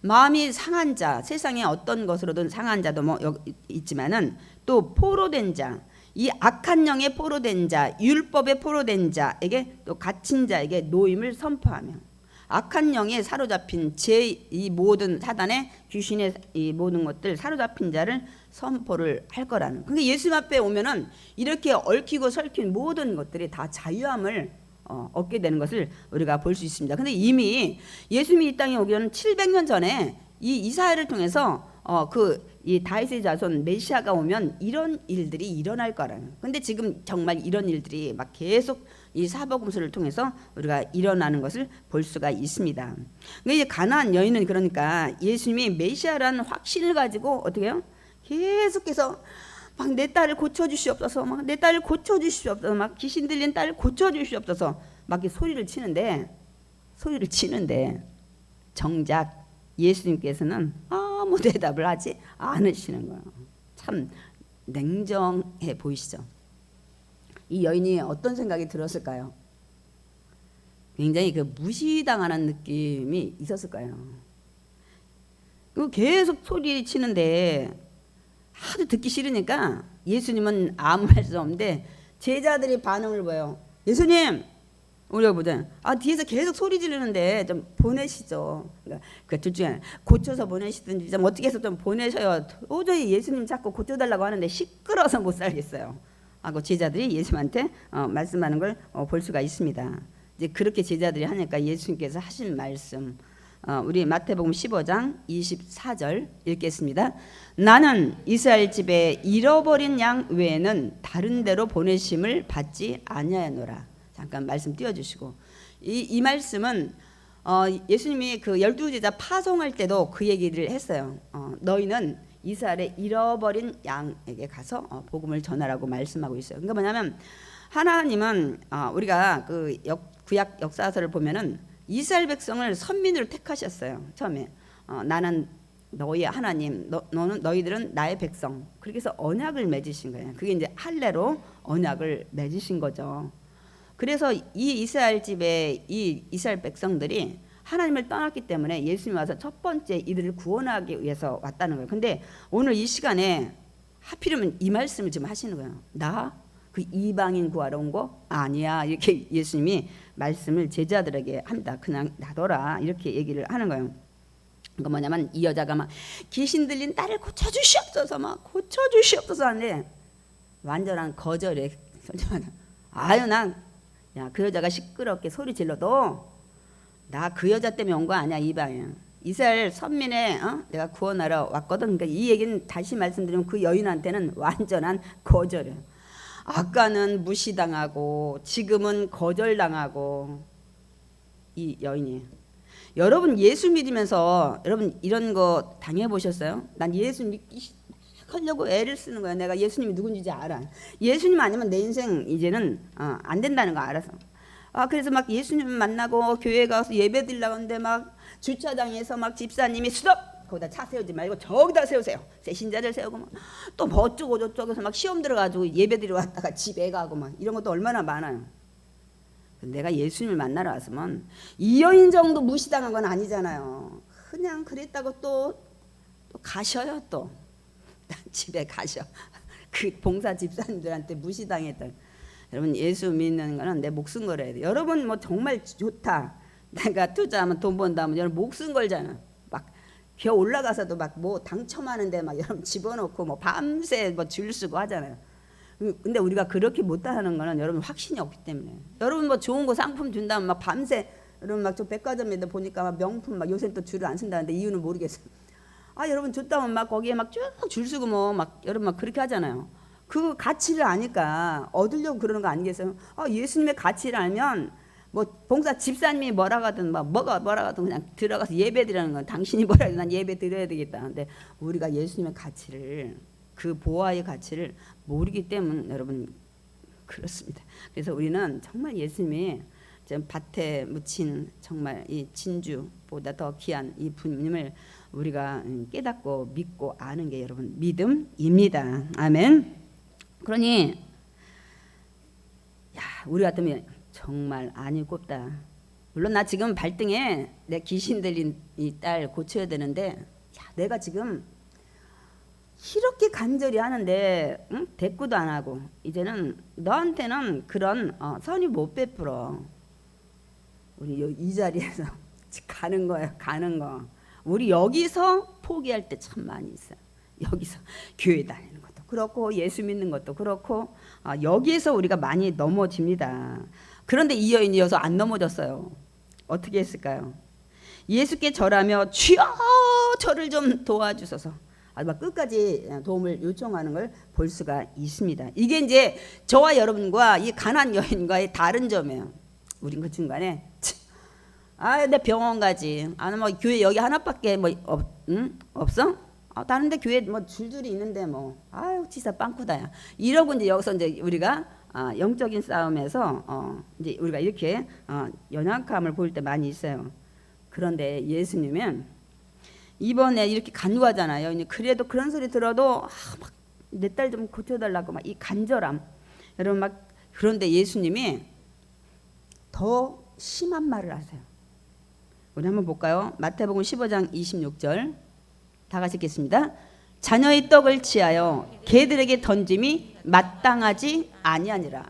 마음이 상한 자, 세상에 어떤 것으로든 상한 자도 뭐 있지만은 또 포로된 자, 이 악한 영에 포로된 자, 율법에 포로된 자에게 또 갇힌 자에게 노임을 선포하며. 악한 영에 사로잡힌 이 모든 사단의 귀신의 이 모든 것들 사로잡힌 자를 선포를 할 거라는. 그러니까 예수님 앞에 오면은 이렇게 얽히고 설킨 모든 것들이 다 자유함을 얻게 되는 것을 우리가 볼 수 있습니다. 근데 이미 예수님이 이 땅에 오기 전 700년 전에 이 이사야를 통해서 이 다윗의 자손 메시아가 오면 이런 일들이 일어날 거라는. 근데 지금 정말 이런 일들이 막 계속 이 사복음서를 통해서 우리가 일어나는 것을 볼 수가 있습니다. 근데 이제 가나안 여인은 그러니까 예수님이 메시아라는 확신을 가지고 어떻게 해요? 계속해서 막 내 딸을 고쳐주시옵소서, 막 내 딸을 고쳐주시옵소서, 막 귀신 들린 딸을 고쳐주시옵소서 막 소리를 치는데 정작 예수님께서는 아무 대답을 하지 않으시는 거예요. 참 냉정해 보이시죠? 이 여인이 어떤 생각이 들었을까요? 굉장히 그 무시당하는 느낌이 있었을 거예요. 계속 소리 치는데 하도 듣기 싫으니까 예수님은 아무 말씀 없는데 제자들이 반응을 보여요. 예수님, 우리가 보자. 뒤에서 계속 소리 지르는데 좀 보내시죠. 그러니까 둘 중에 고쳐서 보내시든지 좀 어떻게 해서 좀 보내셔요. 도저히 예수님 자꾸 고쳐달라고 하는데 시끄러워서 못 살겠어요 하고 제자들이 예수님한테 말씀하는 걸 볼 수가 있습니다. 이제 그렇게 제자들이 하니까 예수님께서 하신 말씀 우리 마태복음 15장 24절 읽겠습니다. 나는 이스라엘 집에 잃어버린 양 외에는 다른 데로 보내심을 받지 아니하노라. 잠깐 말씀 띄워주시고 이 말씀은 예수님이 그 12제자 파송할 때도 그 얘기를 했어요. 너희는 이스라엘의 잃어버린 양에게 가서 복음을 전하라고 말씀하고 있어요. 그러니까 뭐냐면 하나님은 우리가 그 구약 역사서를 보면은 이스라엘 백성을 선민으로 택하셨어요. 처음에 나는 너희의 하나님, 너희들은 나의 백성. 그렇게 해서 언약을 맺으신 거예요. 그게 이제 할례로 언약을 맺으신 거죠. 그래서 이 이스라엘 집에 이 이스라엘 백성들이 하나님을 떠났기 때문에 예수님이 와서 첫 번째 이들을 구원하기 위해서 왔다는 거예요. 근데 오늘 이 시간에 하필이면 이 말씀을 지금 하시는 거예요. 나 그 이방인 구하러 온 거 아니야. 이렇게 예수님이 말씀을 제자들에게 합니다. 그냥 놔둬라 이렇게 얘기를 하는 거예요. 그러니까 뭐냐면 이 여자가 막 귀신 들린 딸을 고쳐주시옵소서 막 고쳐주시옵소서 하는데 완전한 거절에 아유 난 야, 그 여자가 시끄럽게 소리 질러도 나 그 여자 때문에 온 거 아니야. 이방에 이스라엘 선민의 내가 구원하러 왔거든. 그러니까 이 얘기는 다시 말씀드리면 그 여인한테는 완전한 거절이에요. 아까는 무시당하고 지금은 거절당하고 이 여인이. 여러분 예수 믿으면서 여러분 이런 거 당해보셨어요? 난 예수 믿기 하려고 애를 쓰는 거야. 내가 예수님이 누군지 알아. 예수님 아니면 내 인생 이제는 안 된다는 거 알아서. 그래서 막 예수님 만나고 교회 가서 예배 드리려고 하는데 막 주차장에서 막 집사님이 스톱! 거기다 차 세우지 말고 저기다 세우세요. 새신자를 세우고 막 또 뭐 어쩌고 저쩌고서 막 시험 들어가지고 예배 드리러 왔다가 집에 가고 막 이런 것도 얼마나 많아요. 내가 예수님을 만나러 왔으면 이 여인 정도 무시당한 건 아니잖아요. 그냥 그랬다고 또 가셔요. 또 집에 가셔. 그 봉사 집사님들한테 무시당했던. 여러분 예수 믿는 거는 내 목숨 걸어야 돼. 여러분 뭐 정말 좋다. 내가 투자하면 돈 번다면 여러분 목숨 걸잖아. 막 겨 올라가서도 막 뭐 당첨하는데 막 여러분 집어넣고 뭐 밤새 뭐 줄 서고 하잖아요. 근데 우리가 그렇게 못하는 거는 여러분 확신이 없기 때문에. 여러분 뭐 좋은 거 상품 준다면 막 밤새 여러분 막 저 백화점에도 보니까 막 명품 막 요새 또 줄을 안 쓴다는데 이유는 모르겠어요. 여러분 좋다면 막 거기에 막 쭉 줄 서고 뭐 막 여러분 막 그렇게 하잖아요. 그 가치를 아니까 얻으려고 그러는 거 아니겠어요? 예수님의 가치를 알면 뭐 봉사 집사님이 뭐라 하든 뭐라 하든 그냥 들어가서 예배 드리는 건 당신이 뭐라 해도 난 예배 드려야 되겠다. 근데 우리가 예수님의 가치를 그 보화의 가치를 모르기 때문에 여러분 그렇습니다. 그래서 우리는 정말 예수님이 밭에 묻힌 정말 이 진주보다 더 귀한 이 분임을 우리가 깨닫고 믿고 아는 게 여러분 믿음입니다. 아멘. 그러니 우리 같으면 정말 안이 꼽다. 물론 나 지금 발등에 내 귀신 들린 이 딸 고쳐야 되는데 내가 지금 이렇게 간절히 하는데 대꾸도 안 하고 이제는 너한테는 그런 선이 못 베풀어. 우리 이 자리에서 가는 거예요. 가는 거. 우리 여기서 포기할 때 참 많이 있어요. 여기서 교회 다니는 것도 그렇고 예수 믿는 것도 그렇고 여기에서 우리가 많이 넘어집니다. 그런데 이 여인이어서 안 넘어졌어요. 어떻게 했을까요? 예수께 절하며 주여 저를 좀 도와주소서. 막 끝까지 도움을 요청하는 걸 볼 수가 있습니다. 이게 이제 저와 여러분과 이 가난 여인과의 다른 점이에요. 우린 그 중간에 내 병원 가지. 뭐 교회 여기 하나밖에 뭐 없어? 다른데 교회 뭐 줄줄이 있는데 뭐 지사 빵꾸다야. 이러고 이제 여기서 이제 우리가 영적인 싸움에서 이제 우리가 이렇게 연약함을 보일 때 많이 있어요. 그런데 예수님은 이번에 이렇게 간구하잖아요. 그래도 그런 소리 들어도 막 내 딸 좀 고쳐달라고 막 이 간절함. 여러분 막 그런데 예수님이 더 심한 말을 하세요. 우리 한번 볼까요? 마태복음 15장 26절 다 같이 읽겠습니다. 자녀의 떡을 취하여 개들에게 던짐이 마땅하지 아니하니라.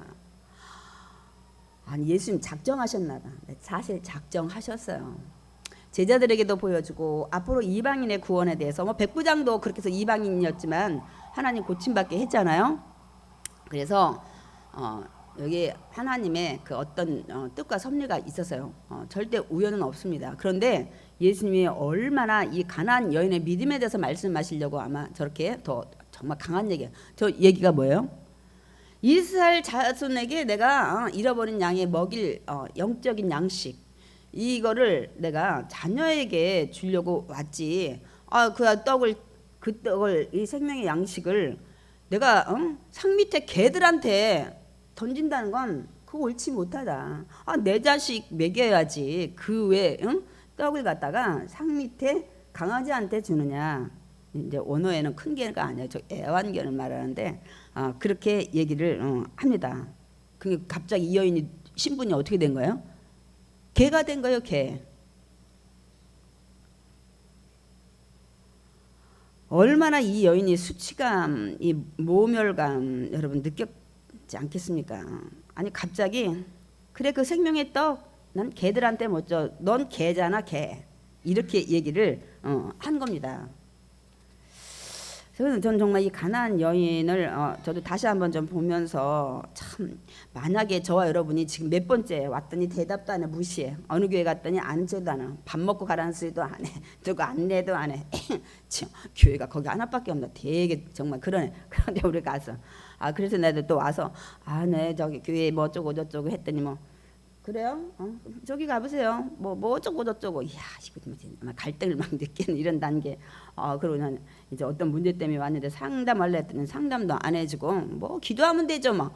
예수님 작정하셨나 봐. 사실 작정하셨어요. 제자들에게도 보여주고 앞으로 이방인의 구원에 대해서 뭐 백부장도 그렇게 해서 이방인이었지만 하나님 고침받게 했잖아요. 그래서 여기 하나님의 그 어떤 뜻과 섭리가 있었어요. 절대 우연은 없습니다. 그런데 예수님이 얼마나 이 가난안 여인의 믿음에 대해서 말씀하시려고 아마 저렇게 더 정말 강한 얘기예요. 저 얘기가 뭐예요? 이스라엘 자손에게 내가 잃어버린 양에 먹일 영적인 양식 이거를 내가 자녀에게 주려고 왔지. 그 떡을 이 생명의 양식을 내가 상 밑에 개들한테 던진다는 건 그거 옳지 못하다. 내 자식 먹여야지. 그 외에 떡을 갖다가 상 밑에 강아지한테 주느냐. 이제 원어에는 큰 개가 아니에요. 저 애완견을 말하는데 그렇게 얘기를 합니다. 그게 갑자기 이 여인이 신분이 어떻게 된 거예요? 개가 된 거예요. 개. 얼마나 이 여인이 수치감, 이 모멸감 여러분 느꼈지 않겠습니까? 갑자기 그래 그 생명의 떡 난 개들한테 못 줘. 넌 개잖아 개. 이렇게 얘기를 한 겁니다. 저는 정말 이 가나안 여인을 저도 다시 한번 좀 보면서 참 만약에 저와 여러분이 지금 몇 번째 왔더니 대답도 안 해, 무시해. 어느 교회 갔더니 앉지도 않아. 밥 먹고 가라는 소리도 안 해. 누구 안내도 안 해. 교회가 거기 하나밖에 없나. 되게 정말 그러네. 그런데 우리 가서 그래서 나도 또 와서 네 저기 교회 뭐 어쩌고 저쩌고 했더니 뭐 그래요? 저기 가보세요. 뭐 어쩌고 저쩌고. 이야, 이거 아마 갈등을 막 느끼는 이런 단계. 그러고 난 이제 어떤 문제 때문에 왔는데 상담하려 했더니 상담도 안 해주고 뭐 기도하면 되죠 뭐.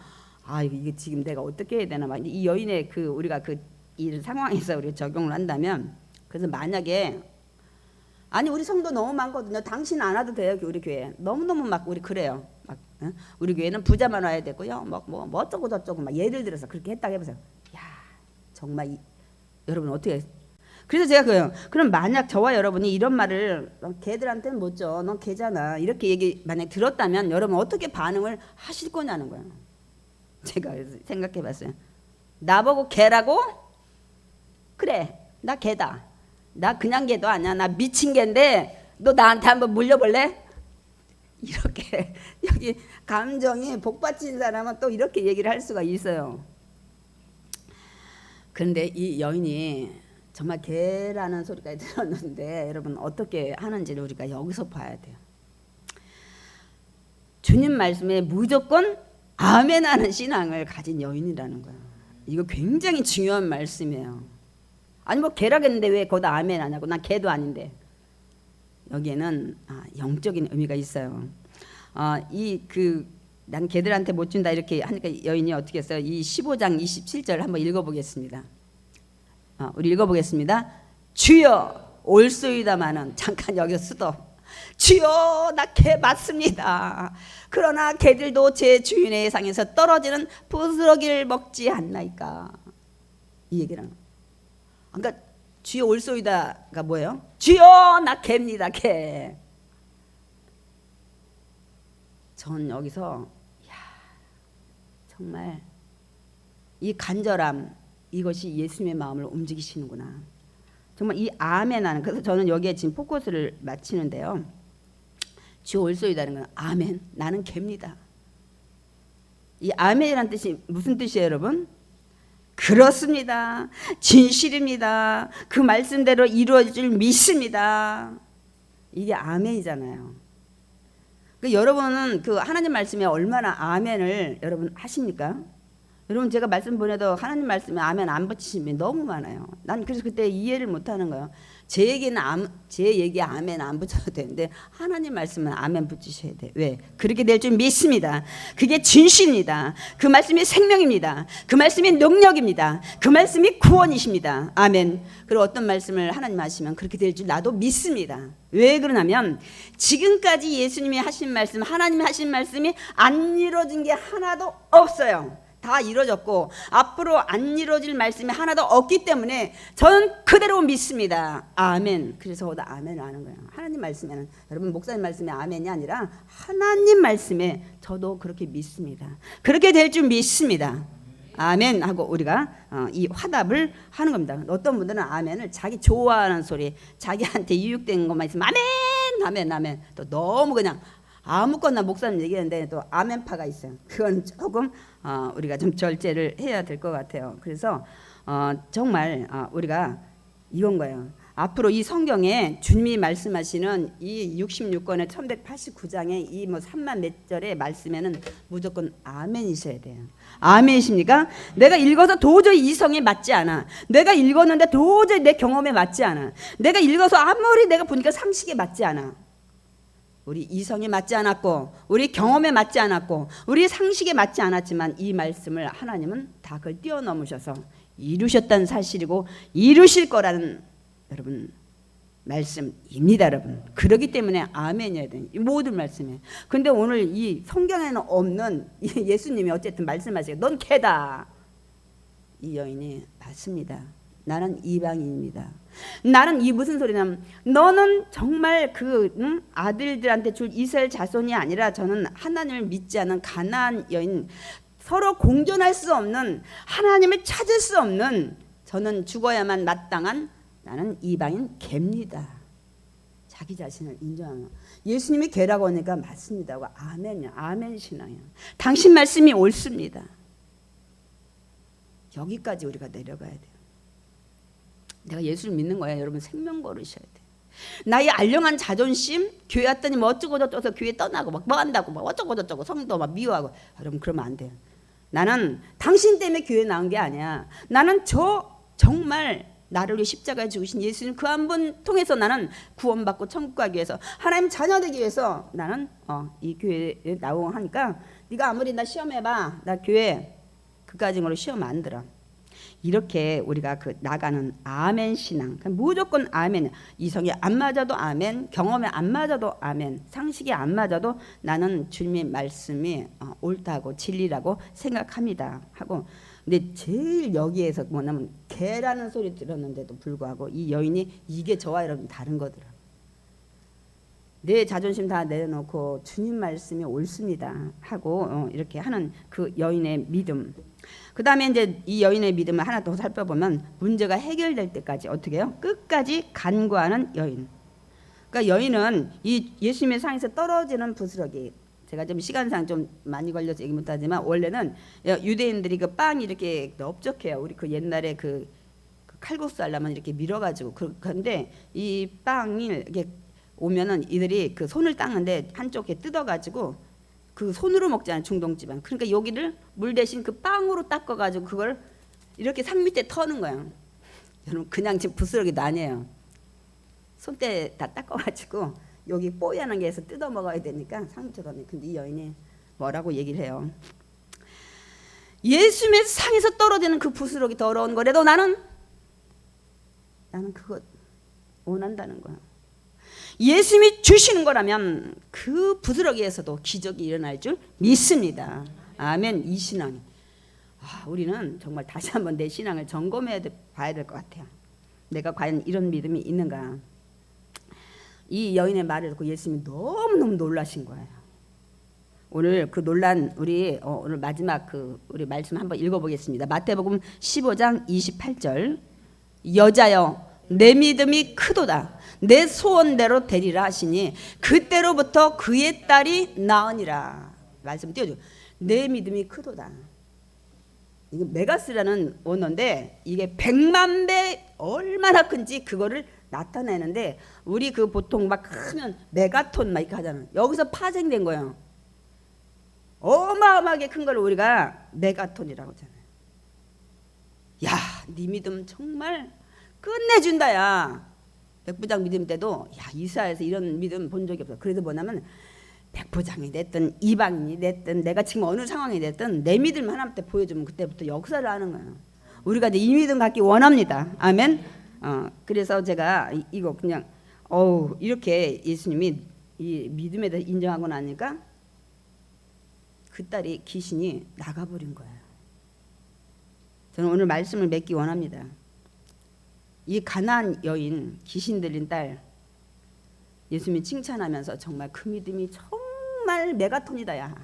이게 지금 내가 어떻게 해야 되나 막. 이 여인의 그 우리가 그 이 상황에서 우리가 적용을 한다면, 그래서 만약에 우리 성도 너무 많거든요. 당신 안 와도 돼요. 우리 교회 너무너무 막 우리 그래요. 막 우리 교회는 부자만 와야 되고요. 뭐 어쩌고 저쩌고 막 예를 들어서 그렇게 했다고 해보세요. 정말 여러분 어떻게? 그래서 제가 그럼 만약 저와 여러분이 이런 말을 걔들한테는 못줘, 넌 걔잖아 이렇게 얘기 만약 들었다면 여러분 어떻게 반응을 하실 거냐는 거예요. 제가 생각해봤어요. 나보고 걔라고? 그래, 나 걔다. 나 그냥 걔도 아니야. 나 미친 걔인데 너 나한테 한번 물려볼래? 이렇게 여기 감정이 복받친 사람은 또 이렇게 얘기를 할 수가 있어요. 그런데 이 여인이 정말 개라는 소리까지 들었는데 여러분 어떻게 하는지를 우리가 여기서 봐야 돼요. 주님 말씀에 무조건 아멘 하는 신앙을 가진 여인이라는 거예요. 이거 굉장히 중요한 말씀이에요. 뭐 개라겠는데 왜 거기다 아멘 하냐고. 난 개도 아닌데. 여기에는 영적인 의미가 있어요. 난 걔들한테 못 준다 이렇게 하니까 여인이 어떻게 했어요? 이 15장 27절 한번 읽어보겠습니다. 우리 읽어보겠습니다. 주여 올소이다마는, 잠깐 여기서 스톱. 주여 나 개 맞습니다. 그러나 개들도 제 주인의 상에서 떨어지는 부스러기를 먹지 않나이까. 이 얘기는 그러니까 주여 올소이다가 뭐예요? 주여 나 개입니다. 개. 전 여기서 정말 이 간절함, 이것이 예수님의 마음을 움직이시는구나. 정말 이 아멘 하는, 그래서 저는 여기에 지금 포커스를 맞추는데요. 주 올소이다는 건 아멘, 나는 개입니다. 이 아멘이라는 뜻이 무슨 뜻이에요, 여러분? 그렇습니다. 진실입니다. 그 말씀대로 이루어질 믿습니다. 이게 아멘이잖아요. 여러분은 그 하나님 말씀에 얼마나 아멘을 여러분 하십니까? 여러분 제가 말씀 보내도 하나님 말씀에 아멘 안 붙이시는 분이 너무 많아요. 난 그래서 그때 이해를 못하는 거예요. 제 얘기에 아멘 안 붙여도 되는데 하나님 말씀은 아멘 붙이셔야 돼. 왜? 그렇게 될 줄 믿습니다. 그게 진실입니다. 그 말씀이 생명입니다. 그 말씀이 능력입니다. 그 말씀이 구원이십니다. 아멘. 그리고 어떤 말씀을 하나님 하시면 그렇게 될 줄 나도 믿습니다. 왜 그러냐면 지금까지 예수님이 하신 말씀, 하나님이 하신 말씀이 안 이루어진 게 하나도 없어요. 다 이루어졌고 앞으로 안 이루어질 말씀이 하나도 없기 때문에 저는 그대로 믿습니다. 아멘. 그래서 아멘을 하는 거예요. 하나님 말씀에는, 여러분 목사님 말씀에 아멘이 아니라 하나님 말씀에 저도 그렇게 믿습니다. 그렇게 될 줄 믿습니다. 아멘 하고 우리가 이 화답을 하는 겁니다. 어떤 분들은 아멘을 자기 좋아하는 소리, 자기한테 유익된 것만 있으면 아멘. 또 너무 그냥 아무거나 목사님 얘기하는데 또 아멘파가 있어요. 그건 조금 우리가 좀 절제를 해야 될 것 같아요. 그래서 정말 우리가 이건 거예요. 앞으로 이 성경에 주님이 말씀하시는 이 66권의 1189장의 이 3만 몇 절의 말씀에는 무조건 아멘이셔야 돼요. 아멘이십니까? 내가 읽어서 도저히 이성에 맞지 않아. 내가 읽었는데 도저히 내 경험에 맞지 않아. 내가 읽어서 아무리 내가 보니까 상식에 맞지 않아. 우리 이성에 맞지 않았고 우리 경험에 맞지 않았고 우리 상식에 맞지 않았지만 이 말씀을 하나님은 다 그걸 뛰어넘으셔서 이루셨다는 사실이고 이루실 거라는 여러분 말씀입니다. 여러분 그렇기 때문에 아멘이어야 돼요. 이 모든 말씀에. 근데 오늘 이 성경에는 없는 예수님이 어쨌든 말씀하세요. 넌 개다. 이 여인이 맞습니다. 나는 이방인입니다. 나는 이 무슨 소리냐면 너는 정말 아들들한테 줄 이스라엘 자손이 아니라 저는 하나님을 믿지 않은 가나안 여인, 서로 공존할 수 없는, 하나님을 찾을 수 없는, 저는 죽어야만 마땅한 나는 이방인 개입니다. 자기 자신을 인정하는. 예수님이 개라고 하니까 맞습니다 하고 아멘이야. 아멘 신앙이야. 당신 말씀이 옳습니다. 여기까지 우리가 내려가야 돼요. 내가 예수를 믿는 거야. 여러분 생명 걸으셔야 돼요. 나의 알량한 자존심, 교회 왔더니 뭐 어쩌고 저쩌고 교회 떠나고 막 뭐 한다고 막 어쩌고 저쩌고 성도 막 미워하고. 여러분 그러면 안 돼요. 나는 당신 때문에 교회 나온 게 아니야. 나는 정말 나를 위해 십자가에 죽으신 예수님 그 한 분 통해서 나는 구원받고 천국 가기 위해서 하나님 자녀 되기 위해서 나는 이 교회에 나오고 하니까 네가 아무리 나 시험해봐. 나 교회 그까짓 걸로 시험 안 들어. 이렇게 우리가 나가는 아멘 신앙. 무조건 아멘. 이성이 안 맞아도 아멘. 경험에 안 맞아도 아멘. 상식이 안 맞아도 나는 주님의 말씀이 옳다고 진리라고 생각합니다 하고. 근데 제일 여기에서 뭐냐면 개라는 소리 들었는데도 불구하고 이 여인이 이게 저와 여러분 다른 거더라. 내 자존심 다 내려놓고 주님 말씀이 옳습니다 하고 이렇게 하는 그 여인의 믿음. 그 다음에 이제 이 여인의 믿음을 하나 더 살펴보면 문제가 해결될 때까지 어떻게 해요? 끝까지 간구하는 여인. 그러니까 여인은 이 예수님의 상에서 떨어지는 부스러기. 제가 좀 시간상 좀 많이 걸려서 얘기 못하지만 원래는 유대인들이 그 빵이 이렇게 넓적해요. 우리 그 옛날에 그 칼국수 하려면 이렇게 밀어가지고 그런데 이 빵이 이렇게 오면은 이들이 그 손을 닦는데 한쪽에 뜯어가지고 그 손으로 먹잖아요. 중동지방. 그러니까 여기를 물 대신 그 빵으로 닦아가지고 그걸 이렇게 상 밑에 터는 거예요. 여러분 그냥 지금 부스러기도 아니에요. 손때 다 닦아가지고 여기 뽀얀 게에서 뜯어 먹어야 되니까 상 밑에 터네. 근데 이 여인이 뭐라고 얘기를 해요? 예수님의 상에서 떨어지는 그 부스러기 더러운 거라도 나는 그거 원한다는 거야. 예수님이 주시는 거라면 그 부스러기에서도 기적이 일어날 줄 믿습니다. 아멘. 이 신앙이. 우리는 정말 다시 한번 내 신앙을 점검해 봐야 될 것 같아요. 내가 과연 이런 믿음이 있는가. 이 여인의 말을 듣고 예수님이 너무너무 놀라신 거예요. 오늘 그 놀란 우리 오늘 마지막 우리 말씀 한번 읽어보겠습니다. 마태복음 15장 28절. 여자여 내 믿음이 크도다. 내 소원대로 되리라 하시니 그때로부터 그의 딸이 나으니라. 말씀 띄워줘. 내 믿음이 크도다. 이게 메가스라는 원어인데 이게 100만 배 얼마나 큰지 그거를 나타내는데 우리 그 보통 막 크면 메가톤 막 이렇게 하잖아요. 여기서 파생된 거예요. 어마어마하게 큰 걸 우리가 메가톤이라고 하잖아요. 야, 네 믿음 정말 끝내준다. 야, 백부장 믿음 때도 이스라엘에서 이런 믿음 본 적이 없어. 그래도 뭐냐면 백부장이 됐든 이방인이 됐든 내가 지금 어느 상황이 됐든 내 믿음 하나님한테 보여주면 그때부터 역사를 하는 거예요. 우리가 이제 이 믿음 갖기 원합니다. 아멘. 그래서 제가 이거 그냥 이렇게 예수님이 이 믿음에 대해서 인정하고 나니까 그 딸이 귀신이 나가버린 거예요. 저는 오늘 말씀을 맺기 원합니다. 이 가나안 여인 귀신 들린 딸 예수님이 칭찬하면서 정말 그 믿음이 정말 메가톤이다야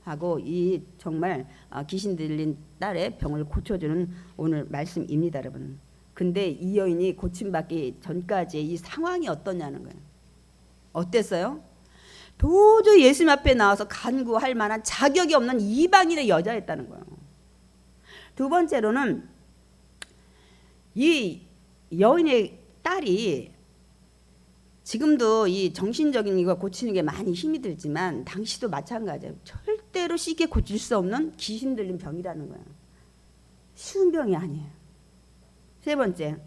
하고 이 정말 귀신 들린 딸의 병을 고쳐주는 오늘 말씀입니다, 여러분. 근데 이 여인이 고침받기 전까지의 이 상황이 어떠냐는 거예요. 어땠어요? 도저히 예수님 앞에 나와서 간구할 만한 자격이 없는 이방인의 여자였다는 거예요. 두 번째로는 이 여인의 딸이 지금도 이 정신적인 이거 고치는 게 많이 힘이 들지만 당시도 마찬가지예요. 절대로 쉽게 고칠 수 없는 귀신 들린 병이라는 거예요. 쉬운 병이 아니에요. 세 번째,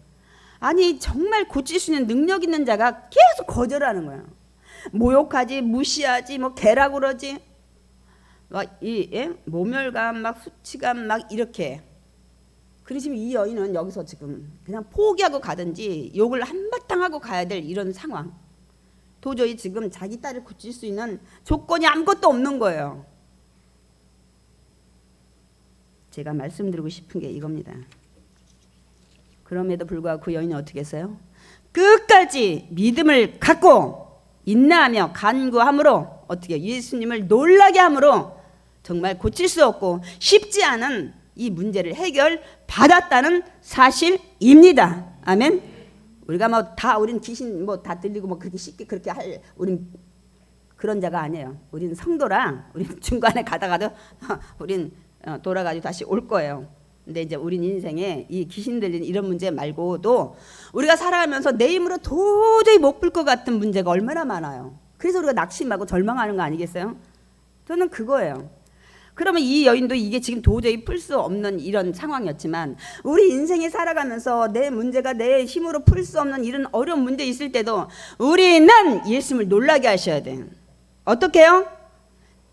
아니 정말 고칠 수 있는 능력 있는 자가 계속 거절하는 거예요. 모욕하지, 무시하지, 뭐 개라고 그러지, 막 모멸감, 막 수치감, 막 이렇게. 그래서 이 여인은 여기서 지금 그냥 포기하고 가든지 욕을 한바탕 하고 가야 될 이런 상황. 도저히 지금 자기 딸을 고칠 수 있는 조건이 아무것도 없는 거예요. 제가 말씀드리고 싶은 게 이겁니다. 그럼에도 불구하고 그 여인은 어떻게 했어요? 끝까지 믿음을 갖고 인내하며 간구함으로 어떻게 예수님을 놀라게 함으로 정말 고칠 수 없고 쉽지 않은 이 문제를 해결받았다는 사실입니다. 아멘. 우리가 뭐 다 우린 귀신 뭐 다 들리고 뭐 그렇게 쉽게 그렇게 할 우린 그런 자가 아니에요. 우린 성도라 우린 중간에 가다가도 우린 돌아가지고 다시 올 거예요. 근데 이제 우린 인생에 이 귀신 들리는 이런 문제 말고도 우리가 살아가면서 내 힘으로 도저히 못 풀 것 같은 문제가 얼마나 많아요. 그래서 우리가 낙심하고 절망하는 거 아니겠어요? 저는 그거예요. 그러면 이 여인도 이게 지금 도저히 풀 수 없는 이런 상황이었지만 우리 인생에 살아가면서 내 문제가 내 힘으로 풀 수 없는 이런 어려운 문제 있을 때도 우리는 예수님을 놀라게 하셔야 돼요. 어떻게 해요?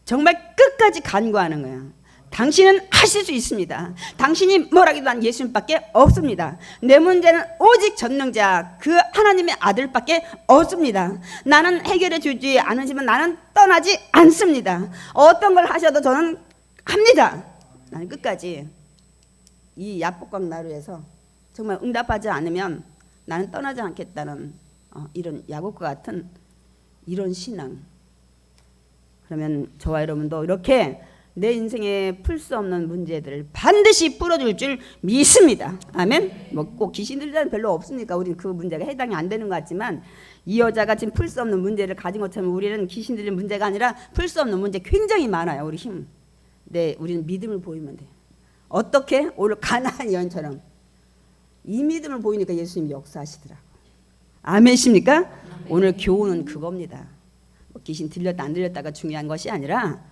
정말 끝까지 간구하는 거예요. 당신은 하실 수 있습니다. 당신이 뭐라기도 한 예수님밖에 없습니다. 내 문제는 오직 전능자 그 하나님의 아들밖에 없습니다. 나는 해결해 주지 않으시면 나는 떠나지 않습니다. 어떤 걸 하셔도 저는 합니다. 나는 끝까지 이 야복강 나루에서 정말 응답하지 않으면 나는 떠나지 않겠다는 이런 야곱과 같은 이런 신앙. 그러면 저와 여러분도 이렇게 내 인생에 풀 수 없는 문제들을 반드시 풀어줄 줄 믿습니다. 아멘. 뭐 꼭 귀신 들리는 별로 없으니까 우리는 그 문제가 해당이 안 되는 것 같지만 이 여자가 지금 풀 수 없는 문제를 가진 것처럼 우리는 귀신 들리는 문제가 아니라 풀 수 없는 문제 굉장히 많아요. 우리 힘. 네, 우리는 믿음을 보이면 돼요. 어떻게? 오늘 가나안 여인처럼 이 믿음을 보이니까 예수님이 역사하시더라고. 아멘입니까? 오늘 교훈은 그겁니다. 뭐 귀신 들렸다 안 들렸다가 중요한 것이 아니라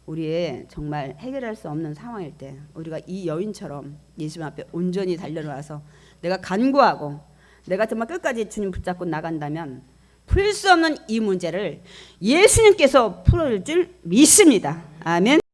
우리의 정말 해결할 수 없는 상황일 때 우리가 이 여인처럼 예수님 앞에 온전히 달려나와서 내가 간구하고 내가 정말 끝까지 주님 붙잡고 나간다면 풀 수 없는 이 문제를 예수님께서 풀어줄 줄 믿습니다. 아멘.